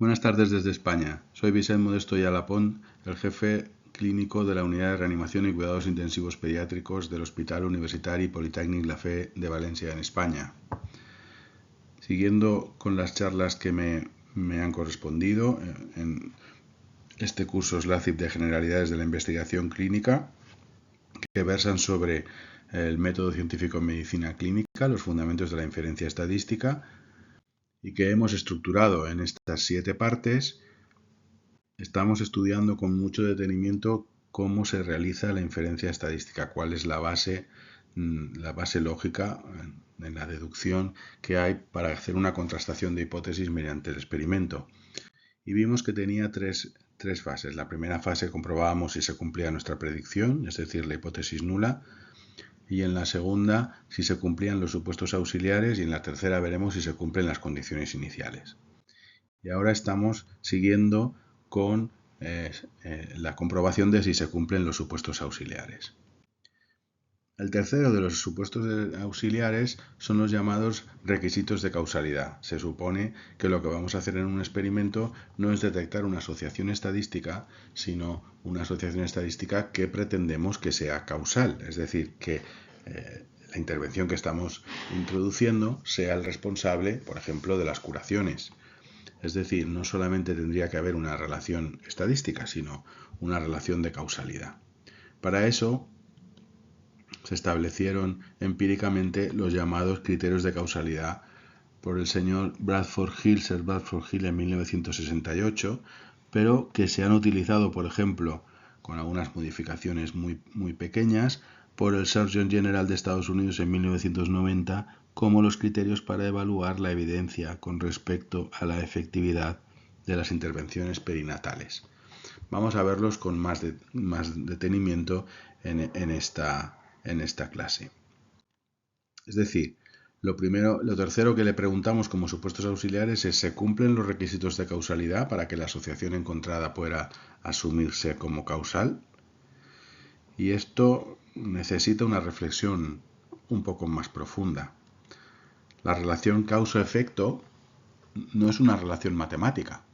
Buenas tardes desde España. Soy Vicent Modesto Yalapón, el jefe clínico de la Unidad de Reanimación y Cuidados Intensivos Pediátricos del Hospital Universitari Politècnic La Fe de Valencia, en España. Siguiendo con las charlas que me han correspondido en este curso SLACIP de Generalidades de la Investigación Clínica, que versan sobre el método científico en medicina clínica, los fundamentos de la inferencia estadística, y que hemos estructurado en estas 7 partes. Estamos estudiando con mucho detenimiento cómo se realiza la inferencia estadística, cuál es la base lógica en la deducción que hay para hacer una contrastación de hipótesis mediante el experimento. Y vimos que tenía tres fases. La primera fase comprobábamos si se cumplía nuestra predicción, es decir, la hipótesis nula. Y en la segunda, si se cumplían los supuestos auxiliares. Y en la tercera veremos si se cumplen las condiciones iniciales. Y ahora estamos siguiendo con la comprobación de si se cumplen los supuestos auxiliares. El tercero de los supuestos auxiliares son los llamados requisitos de causalidad. Se supone que lo que vamos a hacer en un experimento no es detectar una asociación estadística, sino una asociación estadística que pretendemos que sea causal, es decir, que la intervención que estamos introduciendo sea el responsable, por ejemplo, de las curaciones. Es decir, no solamente tendría que haber una relación estadística, sino una relación de causalidad. Para eso se establecieron empíricamente los llamados criterios de causalidad por el señor Sir Bradford Hill en 1968, pero que se han utilizado, por ejemplo, con algunas modificaciones muy pequeñas, por el Surgeon General de Estados Unidos en 1990 como los criterios para evaluar la evidencia con respecto a la efectividad de las intervenciones perinatales. Vamos a verlos con más detenimiento en esta clase. Es decir, lo tercero que le preguntamos como supuestos auxiliares es: ¿se cumplen los requisitos de causalidad para que la asociación encontrada pueda asumirse como causal? Y esto necesita una reflexión un poco más profunda. La relación causa-efecto no es una relación matemática.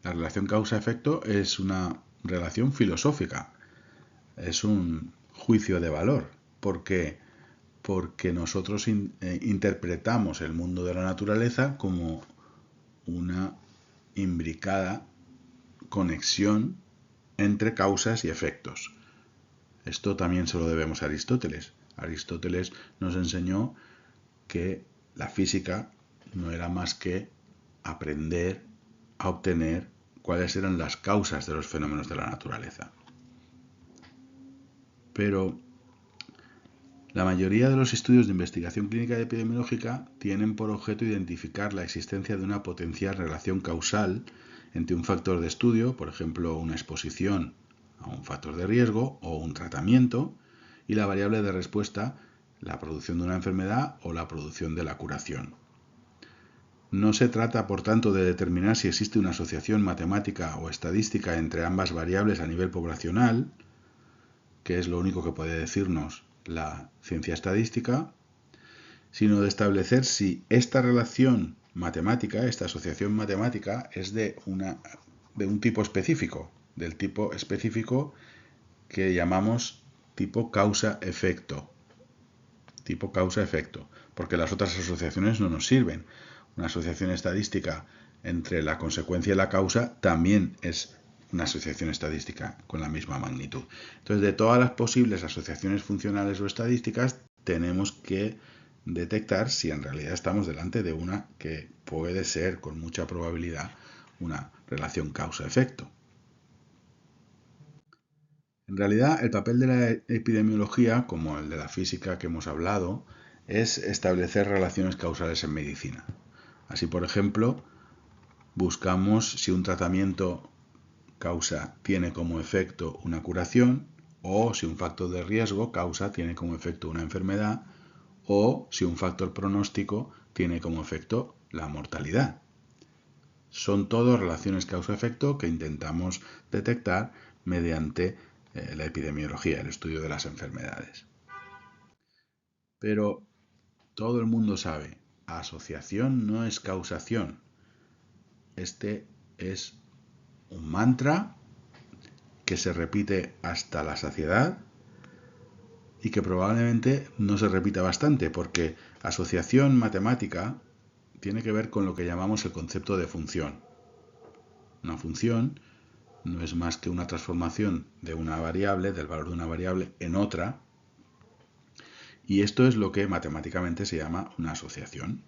La relación causa-efecto es una relación filosófica. Es un juicio de valor, porque nosotros interpretamos el mundo de la naturaleza como una imbricada conexión entre causas y efectos. Esto también se lo debemos a Aristóteles. Aristóteles nos enseñó que la física no era más que aprender a obtener cuáles eran las causas de los fenómenos de la naturaleza. Pero la mayoría de los estudios de investigación clínica y epidemiológica tienen por objeto identificar la existencia de una potencial relación causal entre un factor de estudio, por ejemplo, una exposición a un factor de riesgo o un tratamiento, y la variable de respuesta, la producción de una enfermedad o la producción de la curación. No se trata, por tanto, de determinar si existe una asociación matemática o estadística entre ambas variables a nivel poblacional, que es lo único que puede decirnos la ciencia estadística, sino de establecer si esta relación matemática, esta asociación matemática, es de un tipo específico, del tipo específico que llamamos tipo causa-efecto. Tipo causa-efecto, porque las otras asociaciones no nos sirven. Una asociación estadística entre la consecuencia y la causa también es una asociación estadística con la misma magnitud. Entonces, de todas las posibles asociaciones funcionales o estadísticas, tenemos que detectar si en realidad estamos delante de una que puede ser con mucha probabilidad una relación causa-efecto. En realidad, el papel de la epidemiología, como el de la física que hemos hablado, es establecer relaciones causales en medicina. Así, por ejemplo, buscamos si un tratamiento causa tiene como efecto una curación, o si un factor de riesgo causa tiene como efecto una enfermedad, o si un factor pronóstico tiene como efecto la mortalidad. Son todas relaciones causa-efecto que intentamos detectar mediante la epidemiología, el estudio de las enfermedades. Pero todo el mundo sabe, asociación no es causación. este es un mantra que se repite hasta la saciedad y que probablemente no se repita bastante, porque asociación matemática tiene que ver con lo que llamamos el concepto de función. Una función no es más que una transformación de una variable, del valor de una variable, en otra, y esto es lo que matemáticamente se llama una asociación.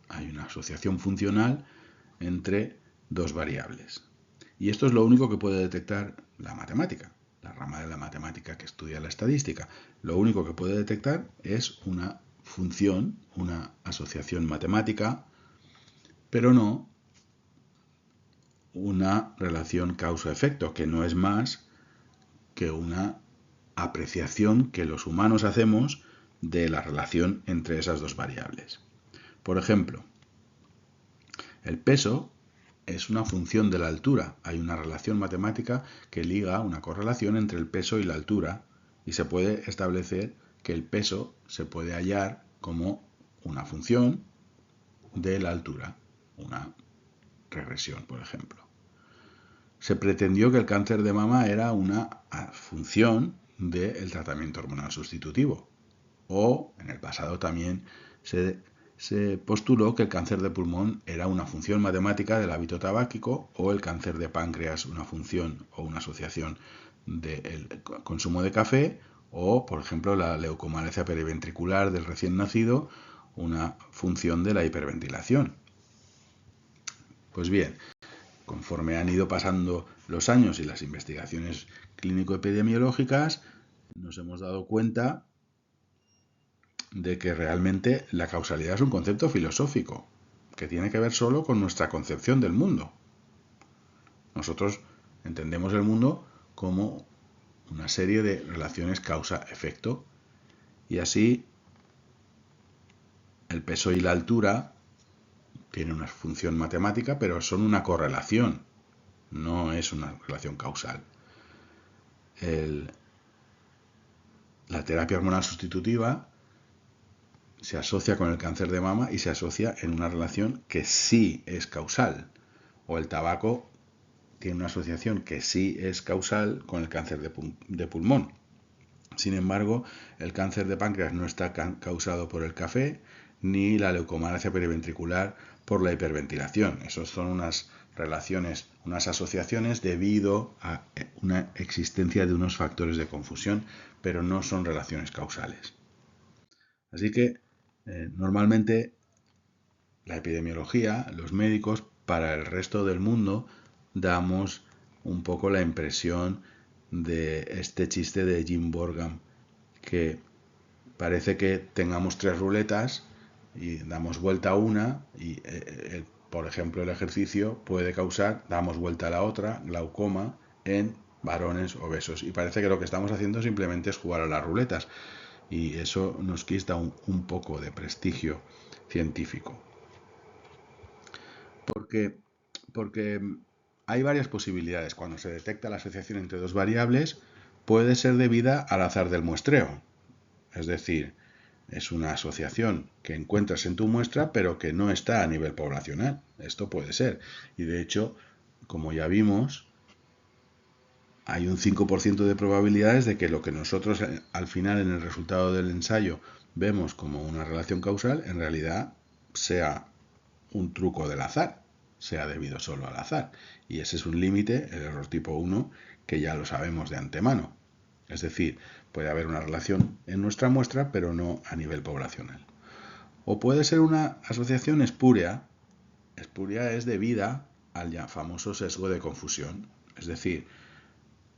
Hay una asociación funcional entre dos variables. Y esto es lo único que puede detectar la matemática, la rama de la matemática que estudia la estadística. Lo único que puede detectar es una función, una asociación matemática, pero no una relación causa-efecto, que no es más que una apreciación que los humanos hacemos de la relación entre esas dos variables. Por ejemplo, el peso es una función de la altura. Hay una relación matemática que liga una correlación entre el peso y la altura y se puede establecer que el peso se puede hallar como una función de la altura, una regresión, por ejemplo. Se pretendió que el cáncer de mama era una función del tratamiento hormonal sustitutivo. O, en el pasado también se postuló que el cáncer de pulmón era una función matemática del hábito tabáquico, o el cáncer de páncreas una función o una asociación del consumo de café, o, por ejemplo, la leucomalacia periventricular del recién nacido, una función de la hiperventilación. Pues bien, conforme han ido pasando los años y las investigaciones clínico-epidemiológicas, nos hemos dado cuenta de que realmente la causalidad es un concepto filosófico, que tiene que ver solo con nuestra concepción del mundo. Nosotros entendemos el mundo como una serie de relaciones causa-efecto, y así el peso y la altura tienen una función matemática, pero son una correlación, no es una relación causal. La terapia hormonal sustitutiva se asocia con el cáncer de mama y se asocia en una relación que sí es causal. O el tabaco tiene una asociación que sí es causal con el cáncer de pulmón. Sin embargo, el cáncer de páncreas no está causado por el café, ni la leucomalacia periventricular por la hiperventilación. Esas son unas relaciones, unas asociaciones debido a una existencia de unos factores de confusión, pero no son relaciones causales. Así que normalmente la epidemiología, los médicos, para el resto del mundo, damos un poco la impresión de este chiste de Jim Borgham, que parece que tengamos 3 ruletas y damos vuelta a una y, por ejemplo, el ejercicio puede causar, damos vuelta a la otra, glaucoma, en varones obesos. Y parece que lo que estamos haciendo simplemente es jugar a las ruletas. Y eso nos quita un poco de prestigio científico. Porque hay varias posibilidades. Cuando se detecta la asociación entre dos variables, puede ser debida al azar del muestreo. Es decir, es una asociación que encuentras en tu muestra, pero que no está a nivel poblacional. Esto puede ser. Y de hecho, como ya vimos, hay un 5% de probabilidades de que lo que nosotros al final en el resultado del ensayo vemos como una relación causal, en realidad sea un truco del azar, sea debido solo al azar. Y ese es un límite, el error tipo 1, que ya lo sabemos de antemano. Es decir, puede haber una relación en nuestra muestra, pero no a nivel poblacional. O puede ser una asociación espúrea. Espúrea es debida al ya famoso sesgo de confusión. Es decir,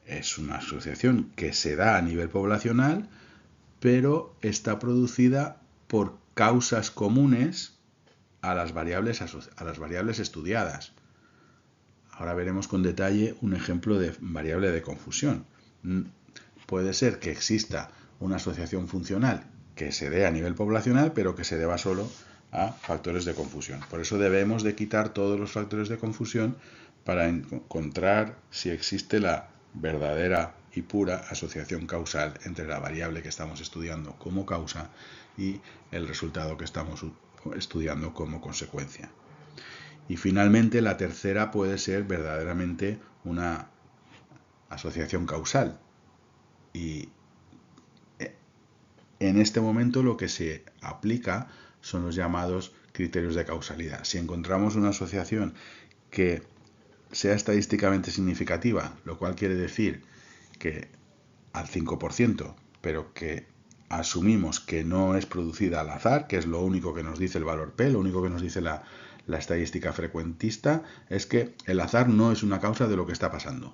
es una asociación que se da a nivel poblacional, pero está producida por causas comunes a las variables estudiadas. Ahora veremos con detalle un ejemplo de variable de confusión. Puede ser que exista una asociación funcional que se dé a nivel poblacional, pero que se deba solo a factores de confusión. Por eso debemos de quitar todos los factores de confusión para encontrar si existe la verdadera y pura asociación causal entre la variable que estamos estudiando como causa y el resultado que estamos estudiando como consecuencia. Y finalmente la tercera puede ser verdaderamente una asociación causal. Y en este momento lo que se aplica son los llamados criterios de causalidad. Si encontramos una asociación que sea estadísticamente significativa, lo cual quiere decir que al 5%, pero que asumimos que no es producida al azar, que es lo único que nos dice el valor P, lo único que nos dice la estadística frecuentista, es que el azar no es una causa de lo que está pasando.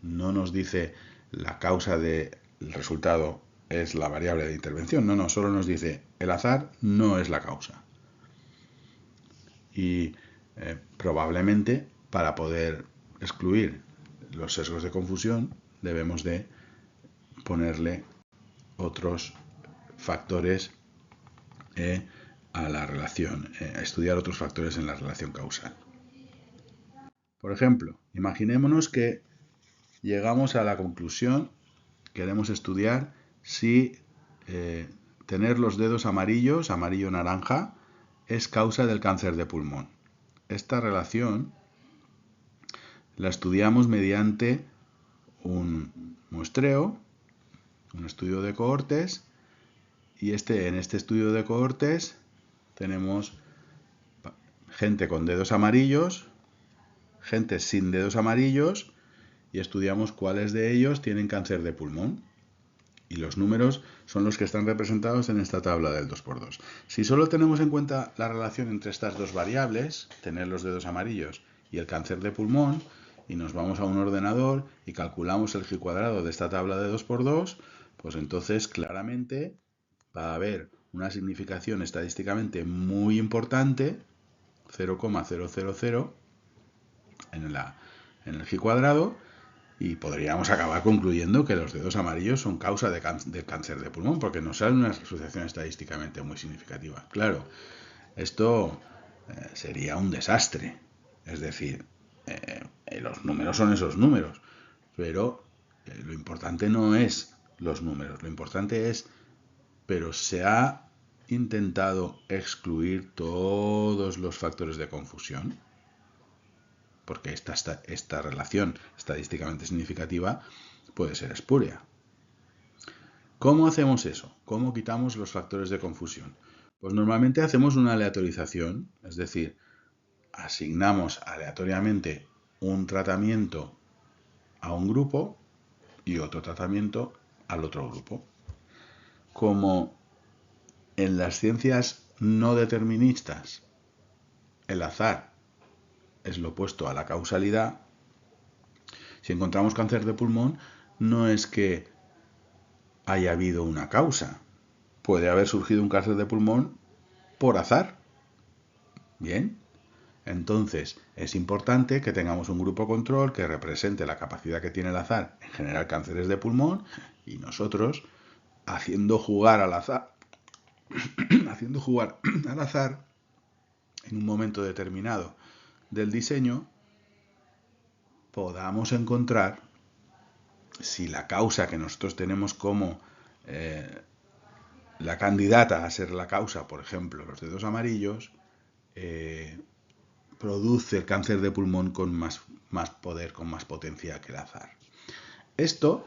No nos dice la causa del resultado es la variable de intervención, no, solo nos dice el azar no es la causa. Y probablemente para poder excluir los sesgos de confusión debemos de ponerle otros factores a la relación, estudiar otros factores en la relación causal. Por ejemplo, imaginémonos que llegamos a la conclusión, queremos estudiar si tener los dedos amarillos, amarillo-naranja, es causa del cáncer de pulmón. Esta relación la estudiamos mediante un muestreo, un estudio de cohortes, y en este estudio de cohortes tenemos gente con dedos amarillos, gente sin dedos amarillos, y estudiamos cuáles de ellos tienen cáncer de pulmón. Y los números son los que están representados en esta tabla del 2×2. Si solo tenemos en cuenta la relación entre estas dos variables, tener los dedos amarillos y el cáncer de pulmón, y nos vamos a un ordenador y calculamos el G² de esta tabla de 2×2, pues entonces claramente va a haber una significación estadísticamente muy importante, 0,000 en el G², y podríamos acabar concluyendo que los dedos amarillos son causa del cáncer de pulmón, porque nos sale una asociación estadísticamente muy significativa. Claro, esto sería un desastre. Es decir, los números son esos números, pero lo importante no es los números, lo importante es, pero se ha intentado excluir todos los factores de confusión, porque esta relación estadísticamente significativa puede ser espuria. ¿Cómo hacemos eso? ¿Cómo quitamos los factores de confusión? Pues normalmente hacemos una aleatorización, es decir, asignamos aleatoriamente un tratamiento a un grupo y otro tratamiento al otro grupo. Como en las ciencias no deterministas el azar es lo opuesto a la causalidad, si encontramos cáncer de pulmón no es que haya habido una causa. Puede haber surgido un cáncer de pulmón por azar. Bien, entonces es importante que tengamos un grupo control que represente la capacidad que tiene el azar en generar cánceres de pulmón, y nosotros, haciendo jugar al azar en un momento determinado del diseño, podamos encontrar si la causa que nosotros tenemos como la candidata a ser la causa, por ejemplo, los dedos amarillos, produce el cáncer de pulmón con más poder, con más potencia que el azar. Esto,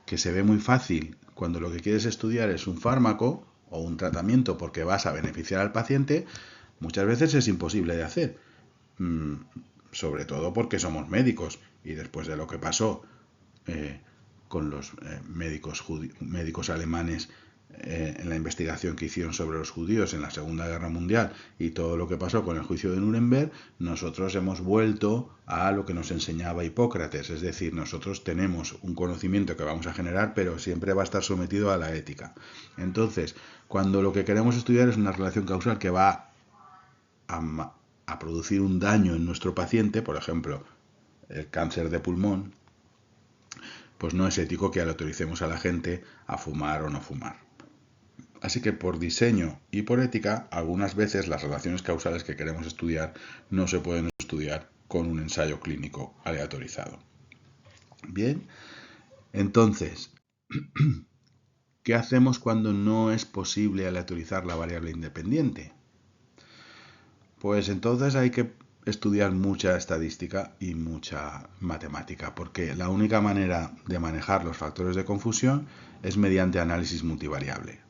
que se ve muy fácil cuando lo que quieres estudiar es un fármaco o un tratamiento porque vas a beneficiar al paciente, muchas veces es imposible de hacer. Sobre todo porque somos médicos, y después de lo que pasó con los médicos alemanes en la investigación que hicieron sobre los judíos en la Segunda Guerra Mundial y todo lo que pasó con el juicio de Nuremberg, nosotros hemos vuelto a lo que nos enseñaba Hipócrates, es decir, nosotros tenemos un conocimiento que vamos a generar, pero siempre va a estar sometido a la ética. Entonces, cuando lo que queremos estudiar es una relación causal que va a producir un daño en nuestro paciente, por ejemplo, el cáncer de pulmón, pues no es ético que autoricemos a la gente a fumar o no fumar. Así que por diseño y por ética, algunas veces las relaciones causales que queremos estudiar no se pueden estudiar con un ensayo clínico aleatorizado. Bien, entonces, ¿qué hacemos cuando no es posible aleatorizar la variable independiente? Pues entonces hay que estudiar mucha estadística y mucha matemática, porque la única manera de manejar los factores de confusión es mediante análisis multivariable.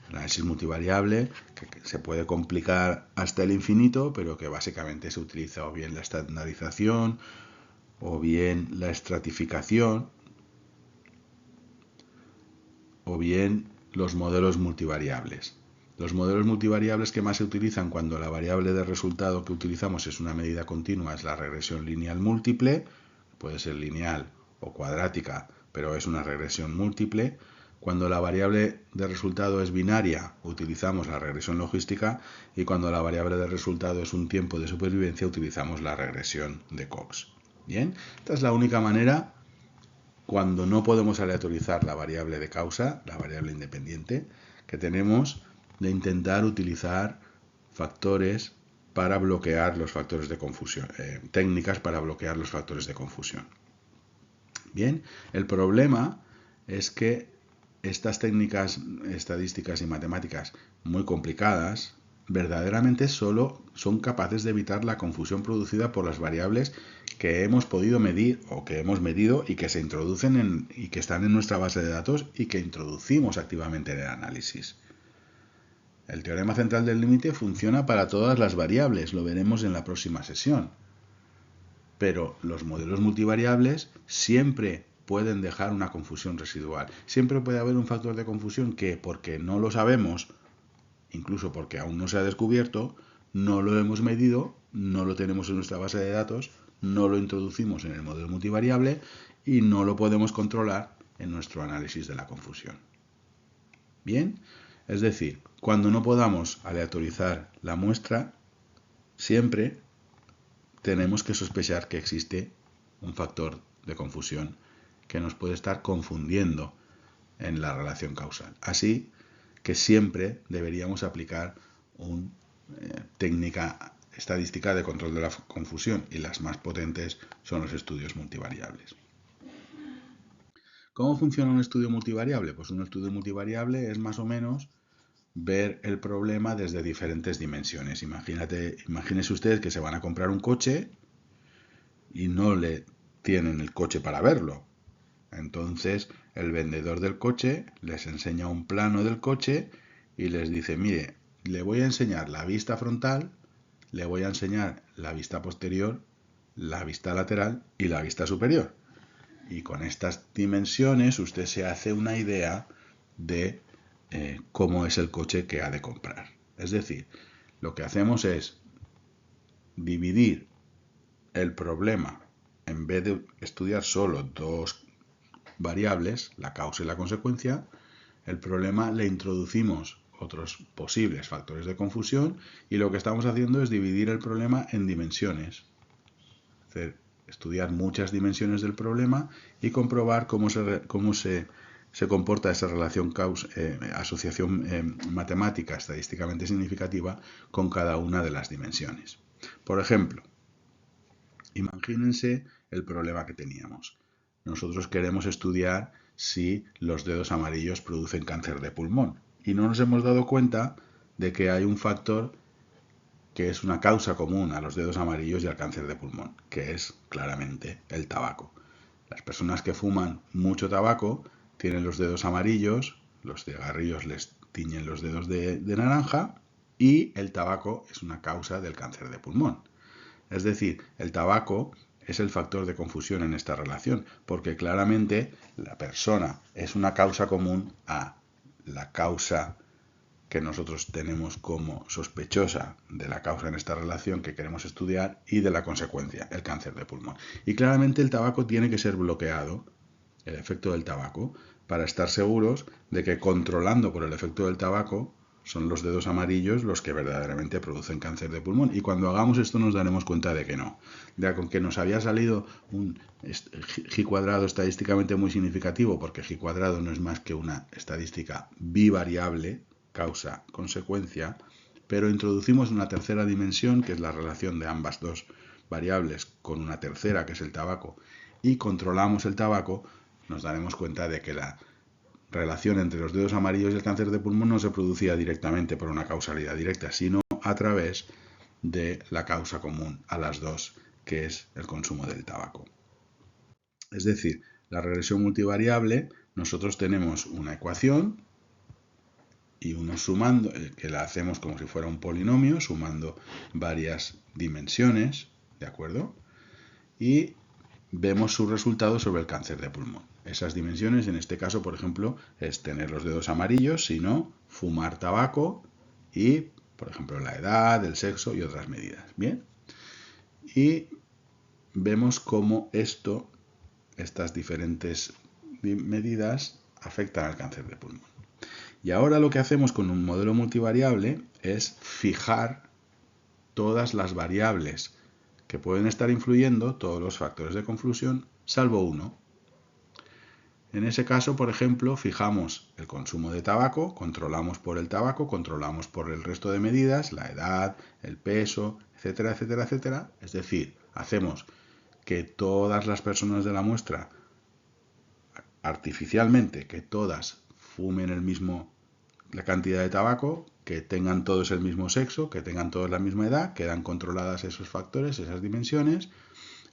El análisis multivariable, que se puede complicar hasta el infinito, pero que básicamente se utiliza o bien la estandarización, o bien la estratificación, o bien los modelos multivariables. Los modelos multivariables que más se utilizan cuando la variable de resultado que utilizamos es una medida continua es la regresión lineal múltiple, puede ser lineal o cuadrática, pero es una regresión múltiple. Cuando la variable de resultado es binaria, utilizamos la regresión logística, y cuando la variable de resultado es un tiempo de supervivencia, utilizamos la regresión de Cox. Bien, esta es la única manera, cuando no podemos aleatorizar la variable de causa, la variable independiente, que tenemos de intentar utilizar factores para bloquear los factores de confusión, técnicas para bloquear los factores de confusión. Bien, el problema es que estas técnicas estadísticas y matemáticas muy complicadas verdaderamente solo son capaces de evitar la confusión producida por las variables que hemos podido medir o que hemos medido y que se introducen y que están en nuestra base de datos y que introducimos activamente en el análisis. El teorema central del límite funciona para todas las variables, lo veremos en la próxima sesión. Pero los modelos multivariables siempre pueden dejar una confusión residual. Siempre puede haber un factor de confusión que, porque no lo sabemos, incluso porque aún no se ha descubierto, no lo hemos medido, no lo tenemos en nuestra base de datos, no lo introducimos en el modelo multivariable y no lo podemos controlar en nuestro análisis de la confusión. Bien, es decir, cuando no podamos aleatorizar la muestra, siempre tenemos que sospechar que existe un factor de confusión que nos puede estar confundiendo en la relación causal. Así que siempre deberíamos aplicar una técnica estadística de control de la confusión, y las más potentes son los estudios multivariables. ¿Cómo funciona un estudio multivariable? Pues un estudio multivariable es más o menos ver el problema desde diferentes dimensiones. Imagínese usted que se van a comprar un coche y no le tienen el coche para verlo. Entonces el vendedor del coche les enseña un plano del coche y les dice: mire, le voy a enseñar la vista frontal, le voy a enseñar la vista posterior, la vista lateral y la vista superior. Y con estas dimensiones usted se hace una idea de cómo es el coche que ha de comprar. Es decir, lo que hacemos es dividir el problema, en vez de estudiar solo dos variables, la causa y la consecuencia, el problema le introducimos otros posibles factores de confusión, y lo que estamos haciendo es dividir el problema en dimensiones. Es decir, estudiar muchas dimensiones del problema y comprobar cómo se comporta esa relación asociación matemática estadísticamente significativa con cada una de las dimensiones. Por ejemplo, imagínense el problema que teníamos. Nosotros queremos estudiar si los dedos amarillos producen cáncer de pulmón, y no nos hemos dado cuenta de que hay un factor que es una causa común a los dedos amarillos y al cáncer de pulmón, que es claramente el tabaco. Las personas que fuman mucho tabaco tienen los dedos amarillos, los cigarrillos les tiñen los dedos de naranja, y el tabaco es una causa del cáncer de pulmón. Es decir, el tabaco es el factor de confusión en esta relación, porque claramente la persona es una causa común a la causa que nosotros tenemos como sospechosa de la causa en esta relación que queremos estudiar y de la consecuencia, el cáncer de pulmón. Y claramente el tabaco tiene que ser bloqueado, el efecto del tabaco, para estar seguros de que controlando por el efecto del tabaco son los dedos amarillos los que verdaderamente producen cáncer de pulmón. Y cuando hagamos esto nos daremos cuenta de que no. Con que nos había salido un G cuadrado estadísticamente muy significativo, porque G cuadrado no es más que una estadística bivariable, causa-consecuencia, pero introducimos una tercera dimensión, que es la relación de ambas dos variables con una tercera, que es el tabaco, y controlamos el tabaco, nos daremos cuenta de que la relación entre los dedos amarillos y el cáncer de pulmón no se producía directamente por una causalidad directa, sino a través de la causa común a las dos, que es el consumo del tabaco. Es decir, la regresión multivariable, nosotros tenemos una ecuación y uno sumando, que la hacemos como si fuera un polinomio, sumando varias dimensiones, ¿de acuerdo? Y vemos su resultado sobre el cáncer de pulmón. Esas dimensiones, en este caso, por ejemplo, es tener los dedos amarillos, si no, fumar tabaco y, por ejemplo, la edad, el sexo y otras medidas. Bien. Y vemos cómo estas diferentes medidas afectan al cáncer de pulmón. Y ahora lo que hacemos con un modelo multivariable es fijar todas las variables que pueden estar influyendo, todos los factores de confusión, salvo uno. En ese caso, por ejemplo, fijamos el consumo de tabaco, controlamos por el tabaco, controlamos por el resto de medidas, la edad, el peso, etcétera, etcétera, etcétera. Es decir, hacemos que todas las personas de la muestra, artificialmente, que todas fumen la cantidad de tabaco, que tengan todos el mismo sexo, que tengan todos la misma edad, quedan controladas esos factores, esas dimensiones.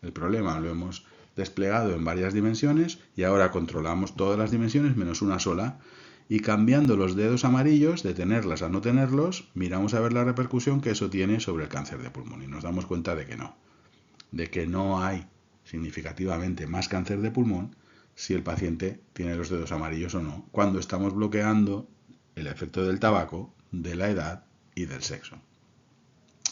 El problema lo hemos desplegado en varias dimensiones y ahora controlamos todas las dimensiones menos una sola y cambiando los dedos amarillos de tenerlas a no tenerlos, miramos a ver la repercusión que eso tiene sobre el cáncer de pulmón y nos damos cuenta de que no hay significativamente más cáncer de pulmón si el paciente tiene los dedos amarillos o no, cuando estamos bloqueando el efecto del tabaco, de la edad y del sexo.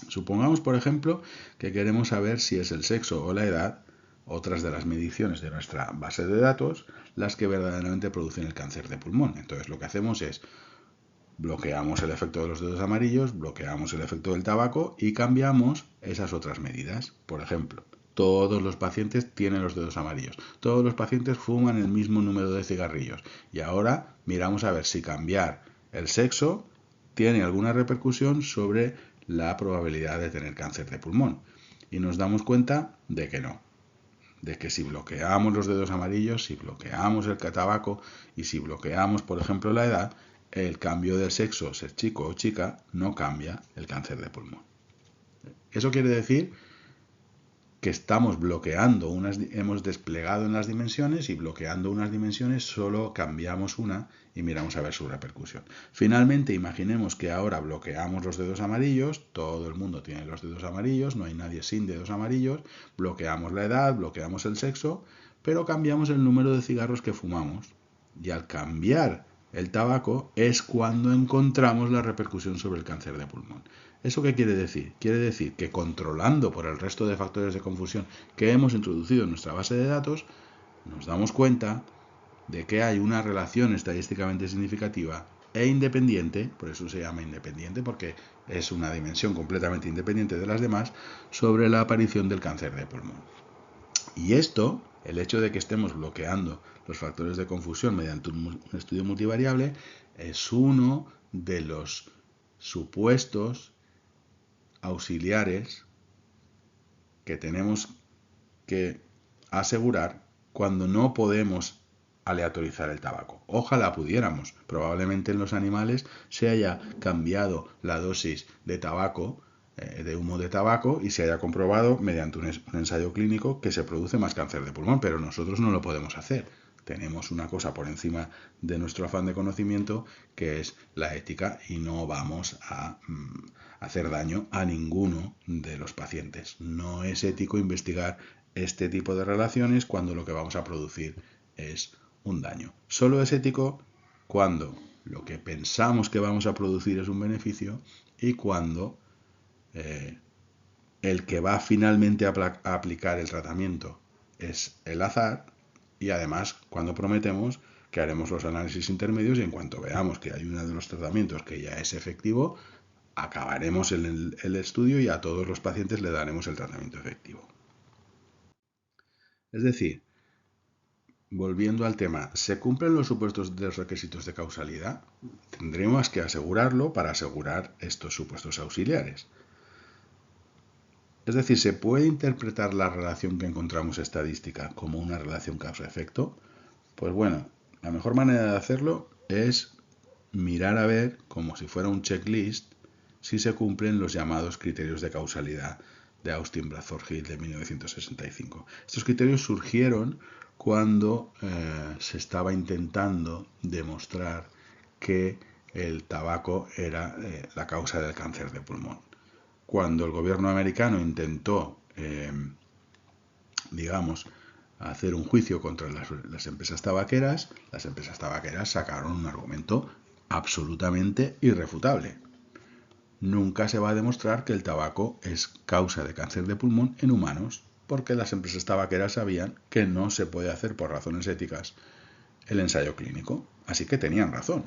Supongamos, por ejemplo, que queremos saber si es el sexo o la edad, otras de las mediciones de nuestra base de datos, las que verdaderamente producen el cáncer de pulmón. Entonces lo que hacemos es bloqueamos el efecto de los dedos amarillos, bloqueamos el efecto del tabaco y cambiamos esas otras medidas. Por ejemplo, todos los pacientes tienen los dedos amarillos, todos los pacientes fuman el mismo número de cigarrillos y ahora miramos a ver si cambiar el sexo tiene alguna repercusión sobre la probabilidad de tener cáncer de pulmón. Y nos damos cuenta de que no. De que si bloqueamos los dedos amarillos, si bloqueamos el tabaco y si bloqueamos, por ejemplo, la edad, el cambio del sexo, ser chico o chica, no cambia el cáncer de pulmón. Eso quiere decir que estamos bloqueando hemos desplegado en las dimensiones y bloqueando unas dimensiones solo cambiamos una y miramos a ver su repercusión. Finalmente, imaginemos que ahora bloqueamos los dedos amarillos, todo el mundo tiene los dedos amarillos, no hay nadie sin dedos amarillos, bloqueamos la edad, bloqueamos el sexo, pero cambiamos el número de cigarros que fumamos. Y al cambiar el tabaco es cuando encontramos la repercusión sobre el cáncer de pulmón. ¿Eso qué quiere decir? Quiere decir que controlando por el resto de factores de confusión que hemos introducido en nuestra base de datos, nos damos cuenta de que hay una relación estadísticamente significativa e independiente, por eso se llama independiente, porque es una dimensión completamente independiente de las demás, sobre la aparición del cáncer de pulmón. Y esto, el hecho de que estemos bloqueando los factores de confusión mediante un estudio multivariable, es uno de los supuestos auxiliares que tenemos que asegurar cuando no podemos aleatorizar el tabaco. Ojalá pudiéramos. Probablemente en los animales se haya cambiado la dosis de tabaco, de humo de tabaco, y se haya comprobado mediante un ensayo clínico que se produce más cáncer de pulmón, pero nosotros no lo podemos hacer. Tenemos una cosa por encima de nuestro afán de conocimiento que es la ética y no vamos a hacer daño a ninguno de los pacientes. No es ético investigar este tipo de relaciones cuando lo que vamos a producir es un daño. Solo es ético cuando lo que pensamos que vamos a producir es un beneficio y cuando el que va finalmente a aplicar el tratamiento es el azar y además cuando prometemos que haremos los análisis intermedios y en cuanto veamos que hay uno de los tratamientos que ya es efectivo, acabaremos el estudio y a todos los pacientes le daremos el tratamiento efectivo. Es decir, volviendo al tema, ¿se cumplen los supuestos de los requisitos de causalidad? Tendremos que asegurarlo para asegurar estos supuestos auxiliares. Es decir, ¿se puede interpretar la relación que encontramos estadística como una relación causa-efecto? Pues bueno, la mejor manera de hacerlo es mirar a ver, como si fuera un checklist, si se cumplen los llamados criterios de causalidad de Austin Bradford Hill de 1965. Estos criterios surgieron cuando se estaba intentando demostrar que el tabaco era la causa del cáncer de pulmón. Cuando el gobierno americano intentó, hacer un juicio contra las empresas tabaqueras sacaron un argumento absolutamente irrefutable. Nunca se va a demostrar que el tabaco es causa de cáncer de pulmón en humanos, porque las empresas tabaqueras sabían que no se puede hacer por razones éticas el ensayo clínico. Así que tenían razón.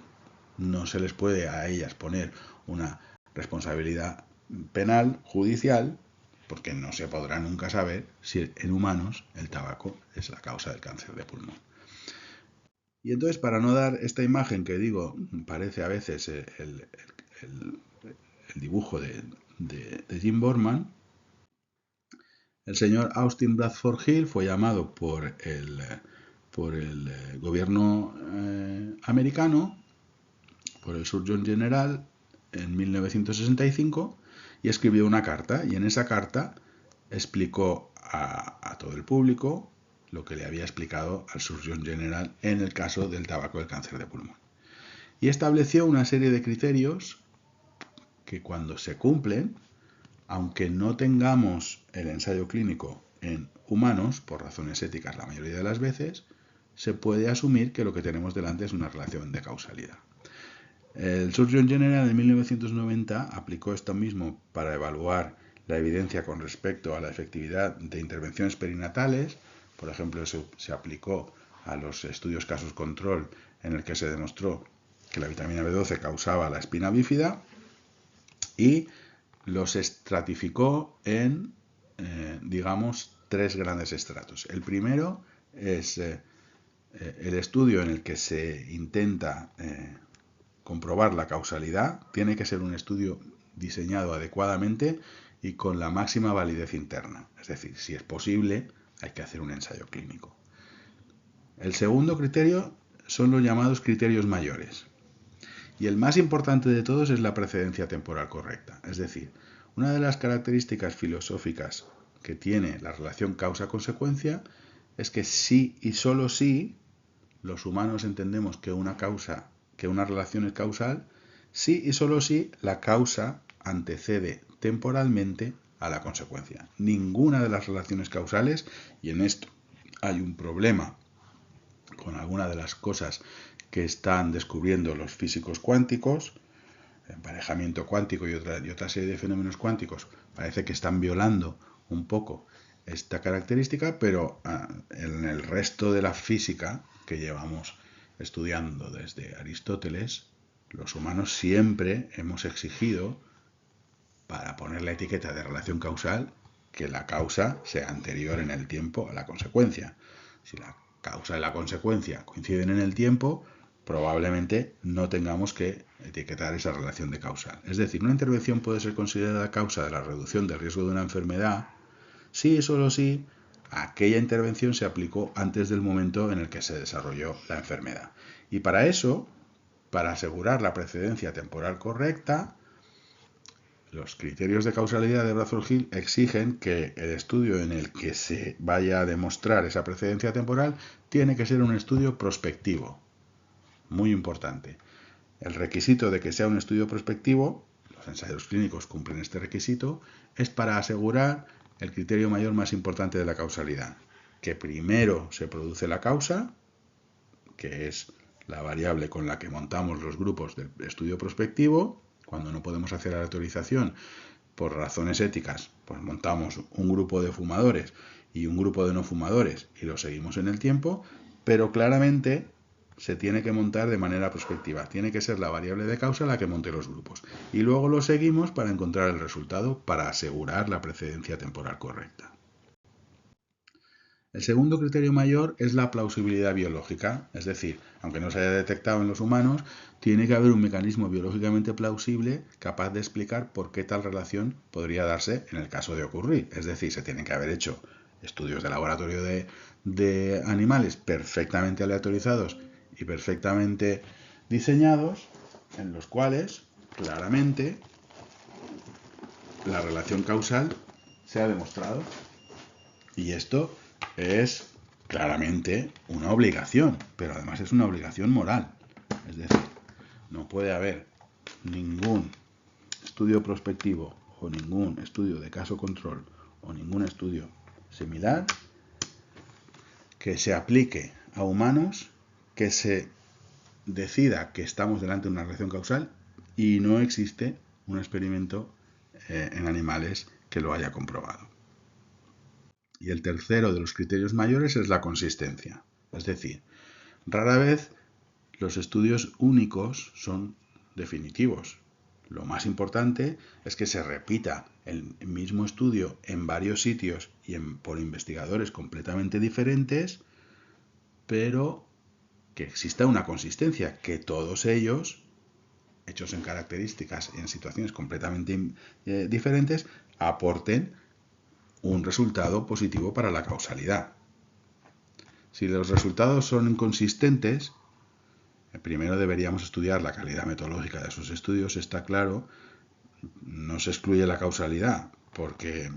No se les puede a ellas poner una responsabilidad penal, judicial, porque no se podrá nunca saber si en humanos el tabaco es la causa del cáncer de pulmón. Y entonces, para no dar esta imagen que digo, parece a veces el dibujo de Jim Borman, el señor Austin Bradford Hill fue llamado por el gobierno americano, por el Surgeon General, en 1965, y escribió una carta, y en esa carta explicó a todo el público lo que le había explicado al Surgeon General en el caso del tabaco del cáncer de pulmón. Y estableció una serie de criterios que cuando se cumplen, aunque no tengamos el ensayo clínico en humanos, por razones éticas la mayoría de las veces, se puede asumir que lo que tenemos delante es una relación de causalidad. El Surgeon General en 1990 aplicó esto mismo para evaluar la evidencia con respecto a la efectividad de intervenciones perinatales. Por ejemplo, se aplicó a los estudios casos control en el que se demostró que la vitamina B12 causaba la espina bífida, y los estratificó en, tres grandes estratos. El primero es el estudio en el que se intenta comprobar la causalidad. Tiene que ser un estudio diseñado adecuadamente y con la máxima validez interna. Es decir, si es posible, hay que hacer un ensayo clínico. El segundo criterio son los llamados criterios mayores. Y el más importante de todos es la precedencia temporal correcta. Es decir, una de las características filosóficas que tiene la relación causa-consecuencia es que sí y solo sí los humanos entendemos que una relación es causal, sí y solo sí la causa antecede temporalmente a la consecuencia. Ninguna de las relaciones causales, y en esto hay un problema con alguna de las cosas que están descubriendo los físicos cuánticos, emparejamiento cuántico y otra serie de fenómenos cuánticos, parece que están violando un poco esta característica, pero en el resto de la física que llevamos estudiando desde Aristóteles, los humanos siempre hemos exigido, para poner la etiqueta de relación causal, que la causa sea anterior en el tiempo a la consecuencia. Si la causa y la consecuencia coinciden en el tiempo, probablemente no tengamos que etiquetar esa relación de causal. Es decir, una intervención puede ser considerada causa de la reducción del riesgo de una enfermedad si y solo si aquella intervención se aplicó antes del momento en el que se desarrolló la enfermedad. Y para eso, para asegurar la precedencia temporal correcta, los criterios de causalidad de Bradford Hill exigen que el estudio en el que se vaya a demostrar esa precedencia temporal tiene que ser un estudio prospectivo. Muy importante. El requisito de que sea un estudio prospectivo, los ensayos clínicos cumplen este requisito, es para asegurar el criterio mayor más importante de la causalidad, que primero se produce la causa, que es la variable con la que montamos los grupos del estudio prospectivo. Cuando no podemos hacer aleatorización por razones éticas, pues montamos un grupo de fumadores y un grupo de no fumadores y lo seguimos en el tiempo, pero claramente se tiene que montar de manera prospectiva. Tiene que ser la variable de causa la que monte los grupos. Y luego lo seguimos para encontrar el resultado, para asegurar la precedencia temporal correcta. El segundo criterio mayor es la plausibilidad biológica, es decir, aunque no se haya detectado en los humanos, tiene que haber un mecanismo biológicamente plausible capaz de explicar por qué tal relación podría darse en el caso de ocurrir. Es decir, se tienen que haber hecho estudios de laboratorio de animales perfectamente aleatorizados y perfectamente diseñados, en los cuales claramente la relación causal se ha demostrado. Y esto es claramente una obligación, pero además es una obligación moral. Es decir, no puede haber ningún estudio prospectivo o ningún estudio de caso control o ningún estudio similar que se aplique a humanos, que se decida que estamos delante de una relación causal y no existe un experimento en animales que lo haya comprobado. Y el tercero de los criterios mayores es la consistencia. Es decir, rara vez los estudios únicos son definitivos. Lo más importante es que se repita el mismo estudio en varios sitios y por investigadores completamente diferentes, pero que exista una consistencia, que todos ellos, hechos en características y en situaciones completamente diferentes, aporten un resultado positivo para la causalidad. Si los resultados son inconsistentes, primero deberíamos estudiar la calidad metodológica de esos estudios, está claro. No se excluye la causalidad porque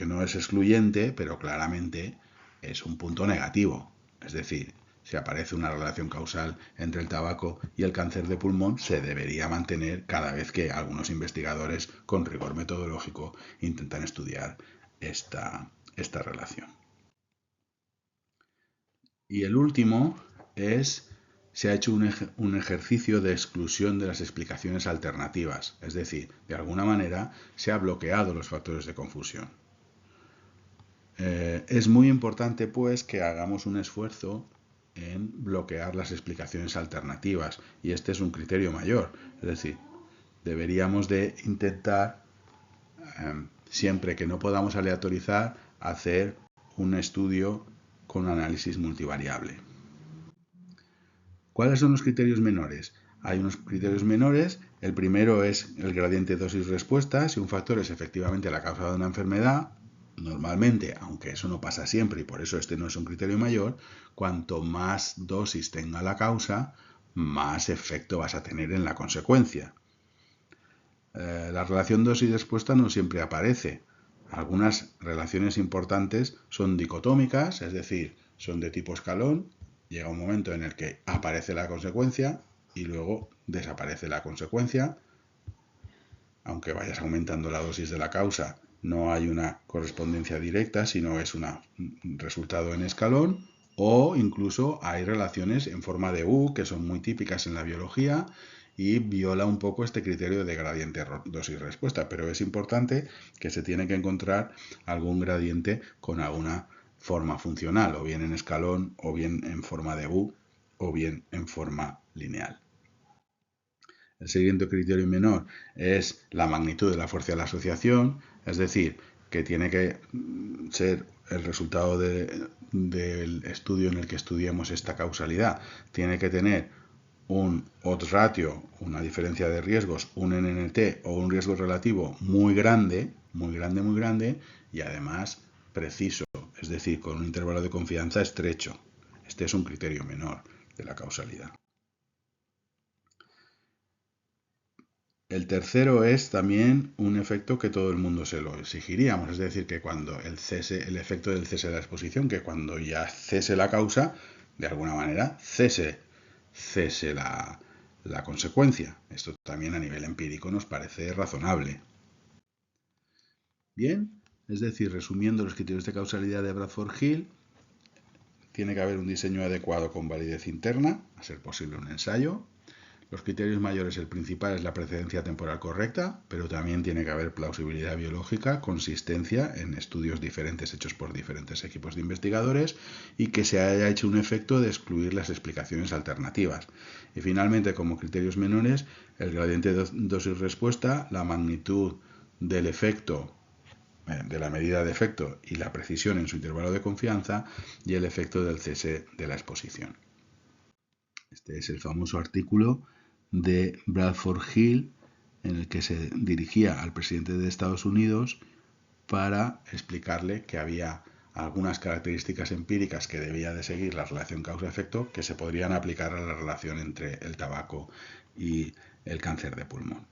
no es excluyente, pero claramente es un punto negativo. Es decir, si aparece una relación causal entre el tabaco y el cáncer de pulmón, se debería mantener cada vez que algunos investigadores con rigor metodológico intentan estudiar esta relación. Y el último es: se ha hecho un ejercicio de exclusión de las explicaciones alternativas, es decir, de alguna manera se ha bloqueado los factores de confusión. Es muy importante, pues, que hagamos un esfuerzo en bloquear las explicaciones alternativas, y este es un criterio mayor, es decir, deberíamos de intentar, siempre que no podamos aleatorizar, hacer un estudio con análisis multivariable. ¿Cuáles son los criterios menores? Hay unos criterios menores. El primero es el gradiente dosis-respuesta. Si un factor es efectivamente la causa de una enfermedad, normalmente, aunque eso no pasa siempre y por eso este no es un criterio mayor, cuanto más dosis tenga la causa, más efecto vas a tener en la consecuencia. La relación dosis-respuesta no siempre aparece. Algunas relaciones importantes son dicotómicas, es decir, son de tipo escalón. Llega un momento en el que aparece la consecuencia y luego desaparece la consecuencia. Aunque vayas aumentando la dosis de la causa, no hay una correspondencia directa, sino es un resultado en escalón. O incluso hay relaciones en forma de U, que son muy típicas en la biología, y viola un poco este criterio de gradiente dosis-respuesta. Pero es importante que se tiene que encontrar algún gradiente con alguna forma funcional, o bien en escalón, o bien en forma de U, o bien en forma lineal. El siguiente criterio menor es la magnitud de la fuerza de la asociación, es decir, que tiene que ser el resultado del estudio en el que estudiemos esta causalidad. Tiene que tener un odds ratio, una diferencia de riesgos, un NNT o un riesgo relativo muy grande, y además preciso, es decir, con un intervalo de confianza estrecho. Este es un criterio menor de la causalidad. El tercero es también un efecto que todo el mundo se lo exigiríamos, es decir, que cuando el efecto del cese de la exposición, que cuando ya cese la causa, de alguna manera cese la consecuencia. Esto también a nivel empírico nos parece razonable. Bien, es decir, resumiendo los criterios de causalidad de Bradford-Hill, tiene que haber un diseño adecuado con validez interna, a ser posible un ensayo. Los criterios mayores, el principal es la precedencia temporal correcta, pero también tiene que haber plausibilidad biológica, consistencia en estudios diferentes hechos por diferentes equipos de investigadores y que se haya hecho un efecto de excluir las explicaciones alternativas. Y finalmente, como criterios menores, el gradiente dosis-respuesta, la magnitud del efecto, de la medida de efecto y la precisión en su intervalo de confianza y el efecto del cese de la exposición. Este es el famoso artículo de Bradford-Hill en el que se dirigía al presidente de Estados Unidos para explicarle que había algunas características empíricas que debía de seguir la relación causa-efecto que se podrían aplicar a la relación entre el tabaco y el cáncer de pulmón.